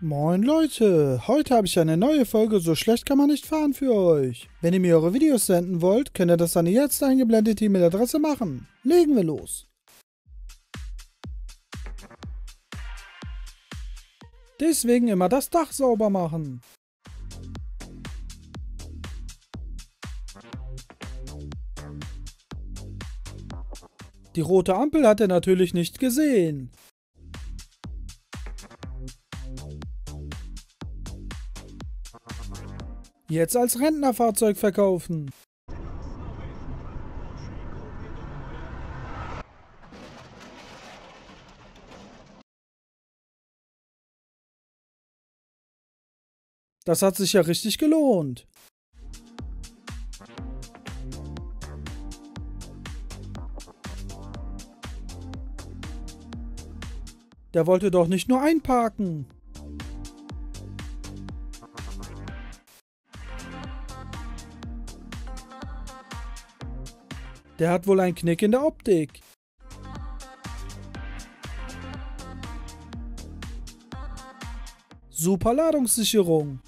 Moin Leute, heute habe ich eine neue Folge So schlecht kann man nicht fahren für euch. Wenn ihr mir eure Videos senden wollt, könnt ihr das an die jetzt eingeblendete E-Mail-Adresse machen. Legen wir los. Deswegen immer das Dach sauber machen. Die rote Ampel hat er natürlich nicht gesehen. Jetzt als Rentnerfahrzeug verkaufen. Das hat sich ja richtig gelohnt. Der wollte doch nicht nur einparken. Der hat wohl einen Knick in der Optik. Super Ladungssicherung.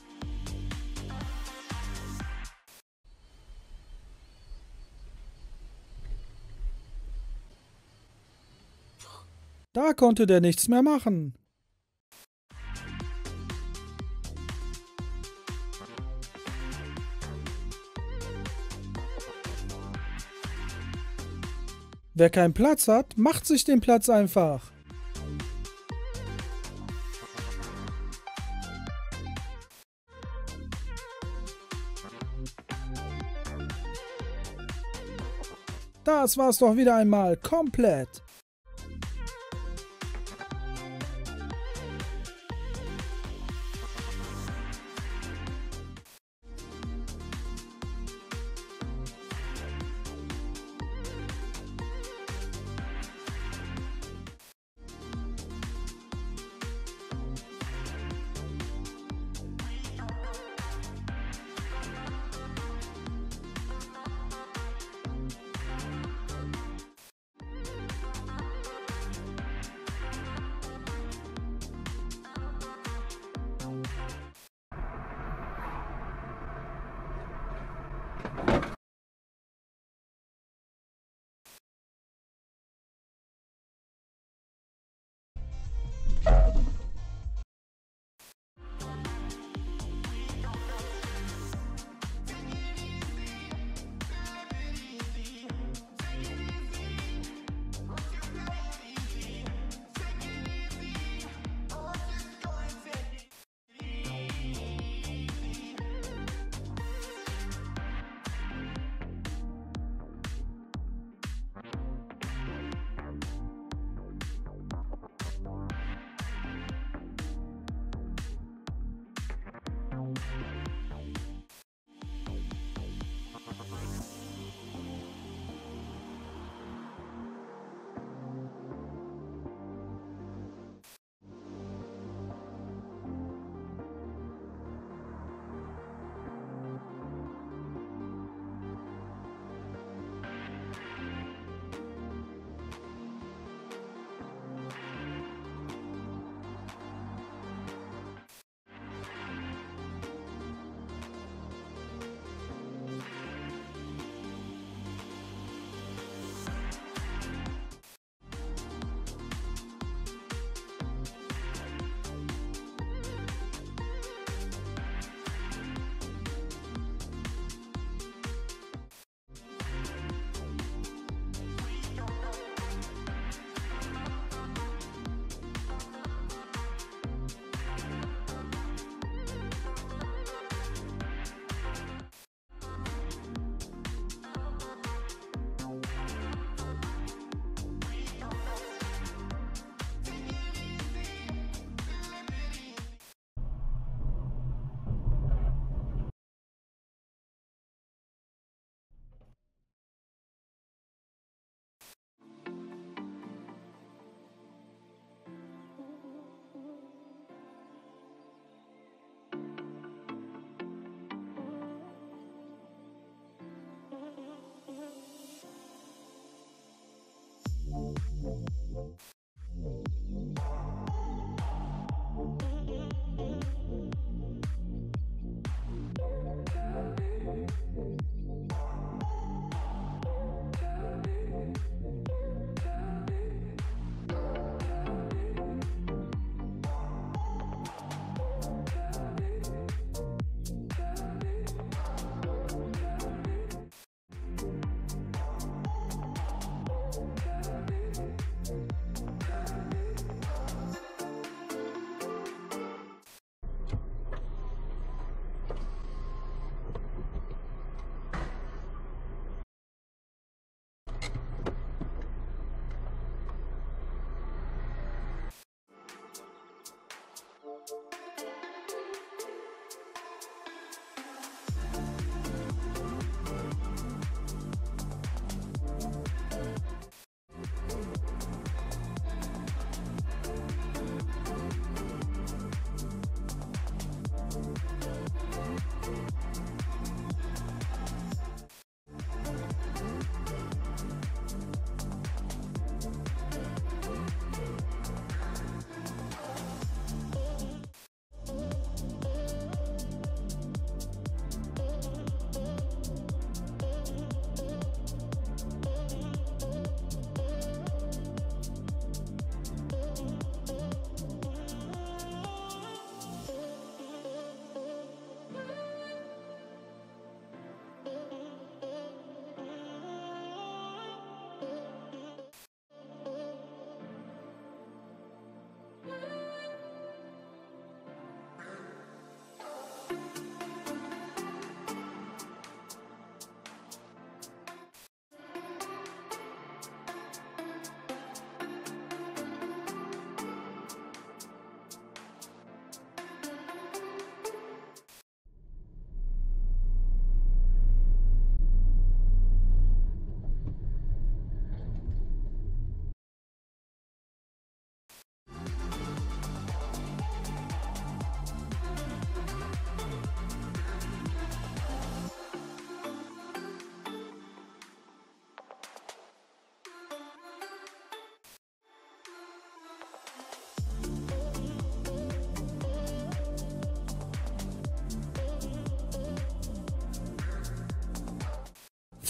Da konnte der nichts mehr machen. Wer keinen Platz hat, macht sich den Platz einfach. Das war's doch wieder einmal komplett.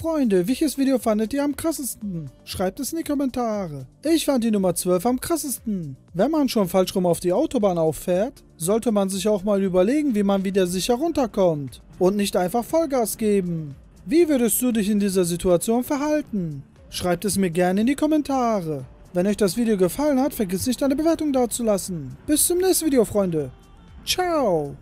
Freunde, welches Video fandet ihr am krassesten? Schreibt es in die Kommentare. Ich fand die Nummer 12 am krassesten. Wenn man schon falsch rum auf die Autobahn auffährt, sollte man sich auch mal überlegen, wie man wieder sicher runterkommt. Und nicht einfach Vollgas geben. Wie würdest du dich in dieser Situation verhalten? Schreibt es mir gerne in die Kommentare. Wenn euch das Video gefallen hat, vergiss nicht eine Bewertung dazulassen. Bis zum nächsten Video, Freunde. Ciao.